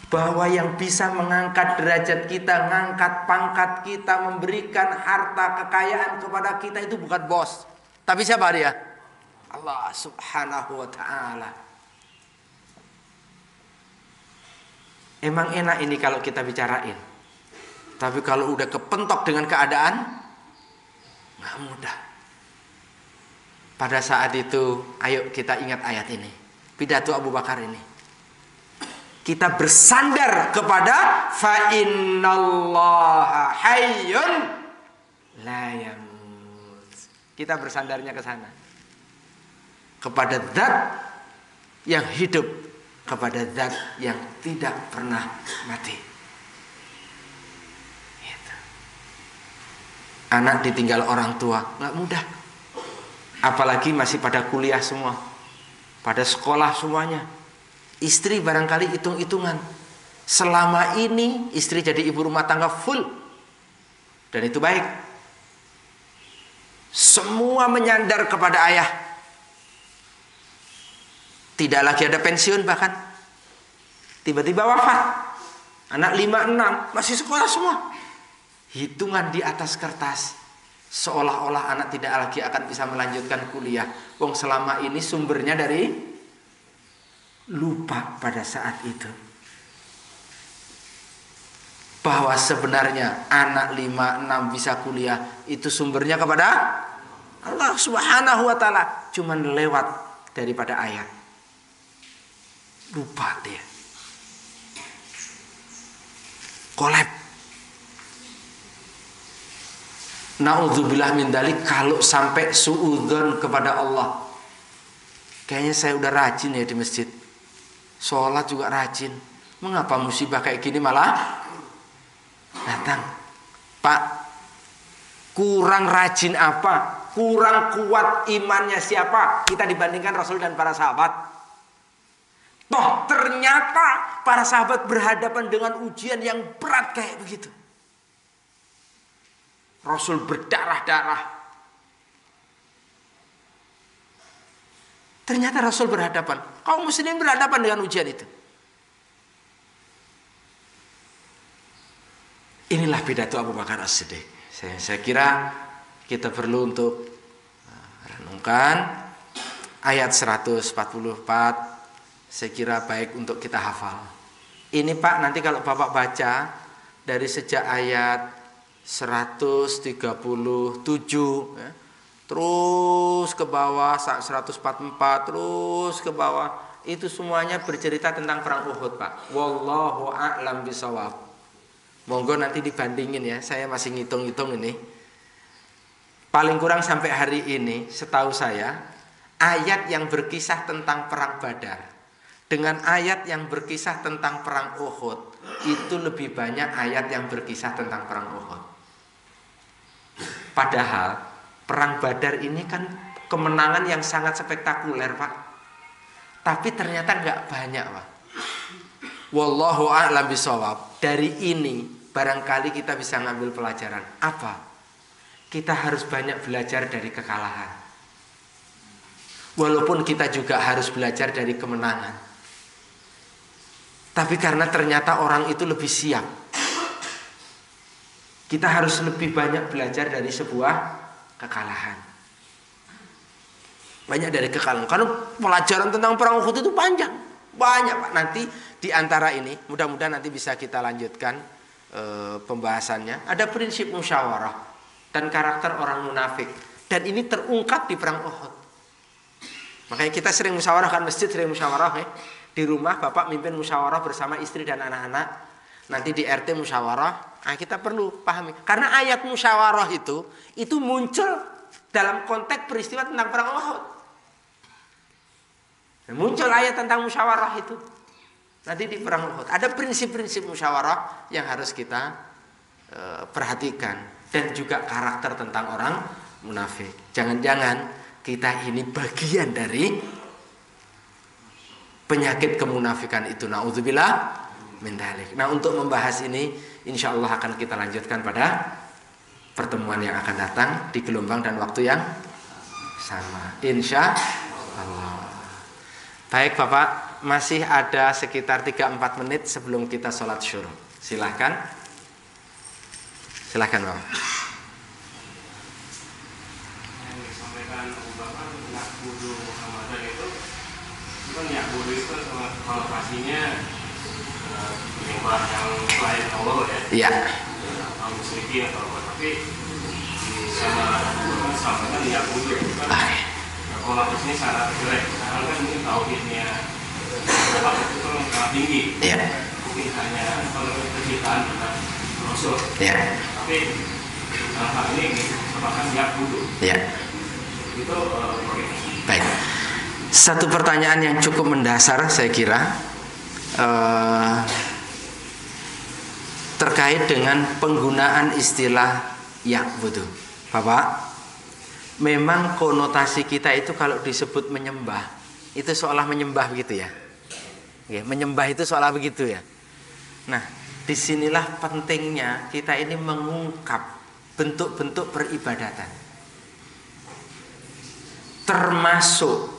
bahwa yang bisa mengangkat derajat kita, mengangkat pangkat kita, memberikan harta kekayaan kepada kita itu bukan bos, tapi siapa dia? Allah Subhanahu wa ta'ala. Emang enak ini kalau kita bicarain, tapi kalau udah kepentok dengan keadaan nggak mudah. Pada saat itu ayo kita ingat ayat ini, pidato Abu Bakar ini. Kita bersandar kepada fa innallaha hayyun la yamut. Kita bersandarnya ke sana. Kepada zat yang hidup, kepada zat yang tidak pernah mati. Gitu. Anak ditinggal orang tua nggak mudah. Apalagi masih pada kuliah semua, pada sekolah semuanya. Istri barangkali hitung-hitungan, Selama ini istri jadi ibu rumah tangga full. Dan itu baik. Semua menyandar kepada ayah. Tidak lagi ada pensiun bahkan. Tiba-tiba wafat. Anak 5, 6 masih sekolah semua. Hitungan di atas kertas. Seolah-olah anak tidak lagi akan bisa melanjutkan kuliah. Wong selama ini sumbernya dari lupa pada saat itu. Bahwa sebenarnya anak 5, 6 bisa kuliah itu sumbernya kepada Allah Subhanahu wa ta'ala. Cuman lewat daripada ayat. Lupa dia. Kolab. Na'udzubillah min dzalik, kalau sampai suudzon kepada Allah. Kayaknya saya udah rajin ya di masjid. Sholat juga rajin. Mengapa musibah kayak gini malah datang? Pak, kurang rajin apa? Kurang kuat imannya siapa? Kita dibandingkan Rasul dan para sahabat. Toh ternyata para sahabat berhadapan dengan ujian yang berat kayak begitu. Rasul berdarah-darah. Ternyata Rasul berhadapan. Kaum muslimin berhadapan dengan ujian itu. Inilah pidato Abu Bakar As-Siddiq. Saya kira kita perlu untuk renungkan ayat 144. Saya kira baik untuk kita hafal. Ini Pak, nanti kalau Bapak baca dari sejak ayat 137 ya, terus ke bawah 144, terus ke bawah, itu semuanya bercerita tentang perang Uhud Pak. Wallahu a'lam bishawab. Monggo nanti dibandingin ya, saya masih ngitung-ngitung ini. Paling kurang sampai hari ini setahu saya, ayat yang berkisah tentang perang Badar dengan ayat yang berkisah tentang perang Uhud itu lebih banyak ayat yang berkisah tentang perang Uhud. Padahal perang Badar ini kan kemenangan yang sangat spektakuler Pak. Tapi ternyata nggak banyak Pak. Wallahu a'lam bishawab. Dari ini barangkali kita bisa ngambil pelajaran. Apa? Kita harus banyak belajar dari kekalahan. Walaupun kita juga harus belajar dari kemenangan. Tapi karena ternyata orang itu lebih siap, kita harus lebih banyak belajar dari sebuah kekalahan. Banyak dari kekalahan. Karena pelajaran tentang perang Uhud itu panjang. Banyak Pak. Nanti di antara ini, mudah-mudahan nanti bisa kita lanjutkan pembahasannya. Ada prinsip musyawarah dan karakter orang munafik. Dan ini terungkap di perang Uhud. Makanya kita sering musyawarah kan, masjid sering musyawarah ya. Di rumah Bapak mimpin musyawarah bersama istri dan anak-anak. Nanti di RT musyawarah. Nah, kita perlu pahami. Karena ayat musyawarah itu muncul dalam konteks peristiwa tentang perang Uhud. Dan muncul ayat tentang musyawarah itu. Nanti di perang Uhud ada prinsip-prinsip musyawarah yang harus kita perhatikan. Dan juga karakter tentang orang munafik. Jangan-jangan kita ini bagian dari penyakit kemunafikan itu. Na'udzubillah min dzalik. Nah, untuk membahas ini insya Allah akan kita lanjutkan pada pertemuan yang akan datang di gelombang dan waktu yang sama, insya Allah. Baik Bapak, masih ada sekitar 3-4 menit sebelum kita sholat syuruk. Silahkan Bapak. Yang disampaikan Abu Bakar tentang wudu Ramadan itu kan ya wudu itu lokasinya menyembah yang selain Allah ya. Iya. Atau musyrikin atau apa, tapi sama Abu Bakar sampaikan ya wudu itu kan kalau lokasinya syarat jelek. Karena kan mungkin tauhidnya Allah itu kan sangat tinggi. Iya. Mungkin hanya kalau kecintaan tentang Rasul. Iya. Tapi dalam hal ini merupakan ya wudu. Iya. Itu Baik. Satu pertanyaan yang cukup mendasar saya kira terkait dengan penggunaan istilah ya'budu. Bapak, memang konotasi kita itu kalau disebut menyembah itu seolah menyembah begitu ya. Menyembah itu seolah begitu ya. Nah, disinilah pentingnya kita ini mengungkap bentuk-bentuk peribadatan, termasuk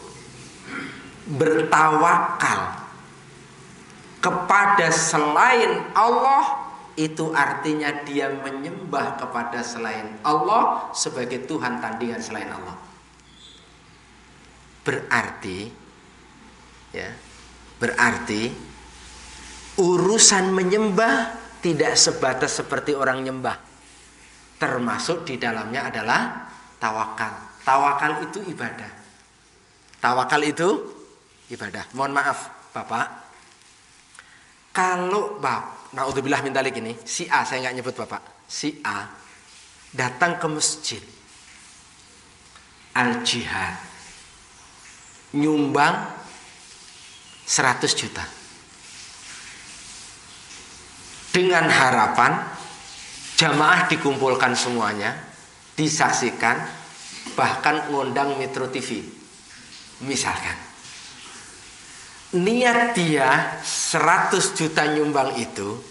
bertawakal kepada selain Allah. Itu artinya dia menyembah kepada selain Allah sebagai Tuhan tandingan selain Allah. Berarti urusan menyembah tidak sebatas seperti orang nyembah. Termasuk di dalamnya adalah tawakal. Tawakal itu ibadah. Tawakal itu ibadah. Mohon maaf, Bapak. Kalau naudzubillah min dzalik ini, si A, saya nggak nyebut Bapak. Si A datang ke masjid Al-Jihad, nyumbang 100 juta. Dengan harapan jamaah dikumpulkan semuanya, disaksikan, bahkan ngundang Metro TV. Misalkan niat dia 100 juta nyumbang itu,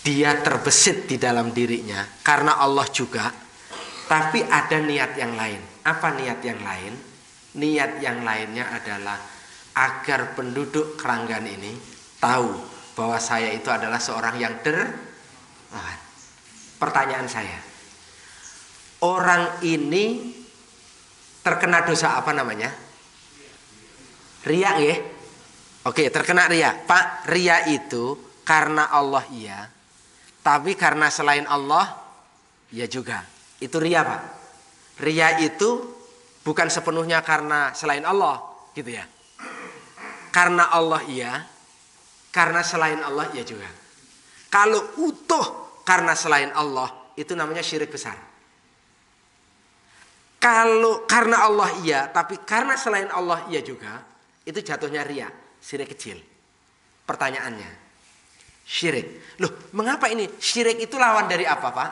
dia terbesit di dalam dirinya karena Allah juga. Tapi ada niat yang lain. Apa niat yang lain? Niat yang lainnya adalah agar penduduk Keranggan ini tahu bahwa saya itu adalah seorang yang dermawan. Pertanyaan saya, orang ini terkena dosa apa namanya? Riya nggih? Oke, terkena riya. Pak, riya itu karena Allah iya, tapi karena selain Allah iya juga. Itu riya, Pak. Riya itu bukan sepenuhnya karena selain Allah, gitu ya. Karena Allah iya, karena selain Allah ya juga. Kalau utuh karena selain Allah, itu namanya syirik besar. Kalau karena Allah iya, tapi karena selain Allah iya juga, itu jatuhnya riya, syirik kecil. Pertanyaannya, syirik. Loh, mengapa ini? Syirik itu lawan dari apa, Pak?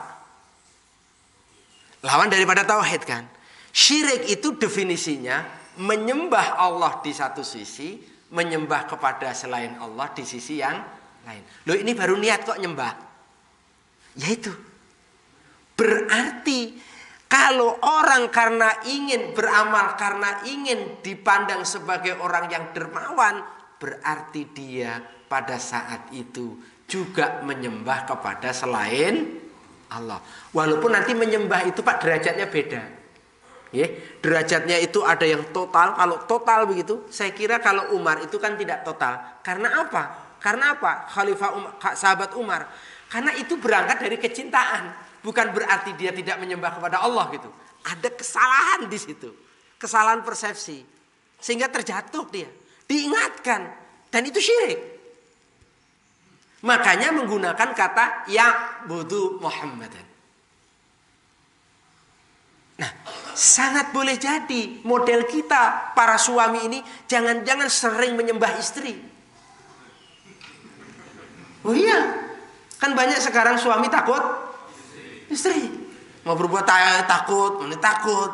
Lawan daripada tauhid kan? Syirik itu definisinya menyembah Allah di satu sisi, menyembah kepada selain Allah di sisi yang lain. Loh, ini baru niat kok nyembah. Yaitu berarti kalau orang karena ingin beramal, karena ingin dipandang sebagai orang yang dermawan, berarti dia pada saat itu juga menyembah kepada selain Allah. Walaupun nanti menyembah itu Pak derajatnya beda. Derajatnya itu ada yang total. Kalau total begitu, saya kira kalau Umar itu kan tidak total. Karena apa? Karena apa? Khalifah Umar, sahabat Umar. Karena itu berangkat dari kecintaan. Bukan berarti dia tidak menyembah kepada Allah gitu. Ada kesalahan di situ. Kesalahan persepsi. Sehingga terjatuh dia. Diingatkan. Dan itu syirik. Makanya menggunakan kata ya'budu Muhammadan. Nah, sangat boleh jadi model kita para suami ini jangan-jangan sering menyembah istri. Oh iya, kan banyak sekarang suami takut istri. Mau berbuat takut, takut.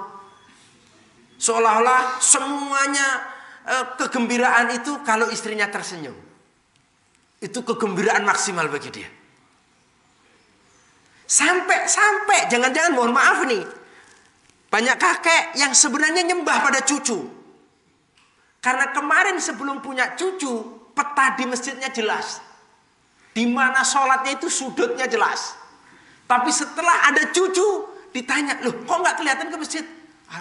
Seolah-olah semuanya kegembiraan itu kalau istrinya tersenyum. Itu kegembiraan maksimal bagi dia. Sampai jangan-jangan mohon maaf nih, banyak kakek yang sebenarnya nyembah pada cucu. Karena kemarin sebelum punya cucu, peta di masjidnya jelas. Di mana sholatnya itu sudutnya jelas. Tapi setelah ada cucu, ditanya, loh kok nggak kelihatan ke masjid?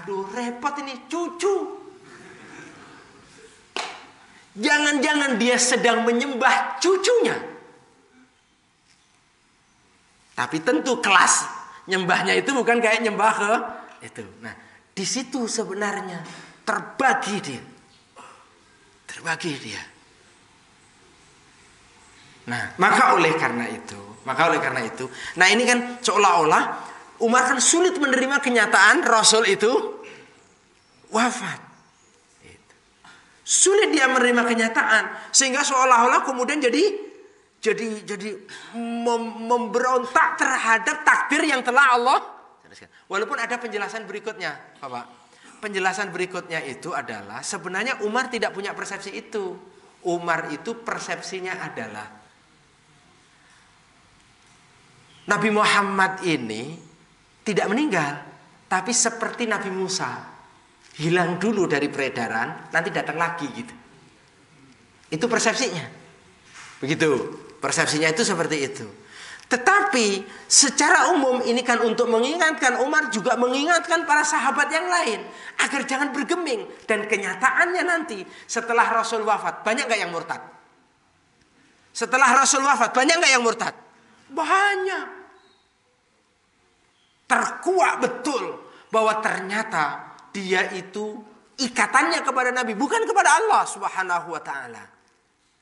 Aduh repot ini cucu. Jangan-jangan dia sedang menyembah cucunya. Tapi tentu kelas nyembahnya itu bukan kayak nyembah ke itu. Nah, di situ sebenarnya terbagi dia. Nah, maka oleh karena itu, nah ini kan seolah-olah Umar kan sulit menerima kenyataan Rasul itu wafat. Sulit dia menerima kenyataan sehingga seolah-olah kemudian jadi memberontak terhadap takdir yang telah Allah. Walaupun ada penjelasan berikutnya, Bapak. Penjelasan berikutnya itu adalah sebenarnya Umar tidak punya persepsi itu. Umar itu persepsinya adalah Nabi Muhammad ini tidak meninggal, tapi seperti Nabi Musa, hilang dulu dari peredaran, nanti datang lagi gitu. Itu persepsinya. Begitu, persepsinya itu seperti itu. Tetapi secara umum ini kan untuk mengingatkan, Umar juga mengingatkan para sahabat yang lain agar jangan bergeming. Dan kenyataannya nanti setelah Rasul wafat, banyak gak yang murtad? Setelah Rasul wafat, banyak gak yang murtad? Banyak. Terkuak betul bahwa ternyata dia itu ikatannya kepada Nabi, bukan kepada Allah Subhanahu wa taala.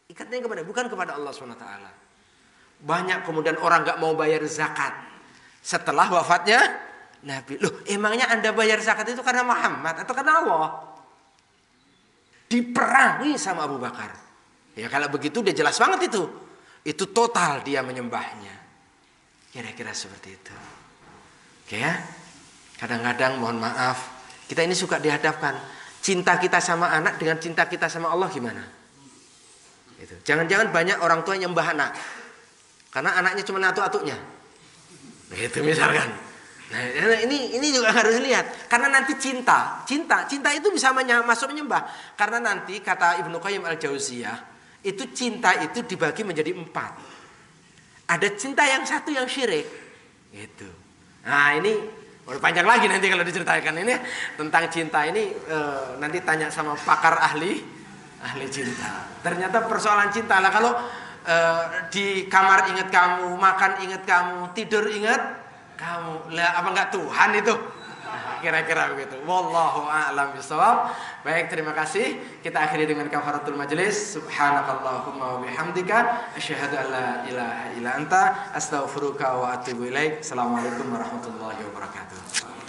Ikatannya bukan kepada Allah Subhanahu wa taala. Banyak kemudian orang gak mau bayar zakat setelah wafatnya Nabi. Loh, emangnya Anda bayar zakat itu karena Muhammad atau karena Allah? Diperangi sama Abu Bakar. Ya kalau begitu dia jelas banget itu. Itu total dia menyembahnya. Kira-kira seperti itu. Oke ya. Kadang-kadang mohon maaf, kita ini suka dihadapkan cinta kita sama anak dengan cinta kita sama Allah gimana? Gitu. Jangan-jangan banyak orang tua yang nyembah anak. Karena anaknya cuma atuk-atuknya. Gitu misalkan. Nah, ini juga harus lihat. Karena nanti cinta itu bisa masuk menyembah. Karena nanti kata Ibnu Qayyim al-Jauziyah, itu cinta itu dibagi menjadi 4. Ada cinta yang satu yang syirik. Gitu. Nah, ini udah panjang lagi nanti kalau diceritakan ini tentang cinta ini nanti tanya sama pakar ahli cinta. Ternyata persoalan cinta lah kalau di kamar ingat kamu, makan ingat kamu, tidur ingat kamu. Lah apa enggak Tuhan itu? Kira-kira begitu. Wallahu a'lam bishawab. Baik, terima kasih. Kita akhiri dengan kafaratul majlis. Subhanakallahumma wa bihamdika asyhadu an la ilaha illa anta astaghfiruka wa atubu ilaik. Assalamualaikum warahmatullahi wabarakatuh.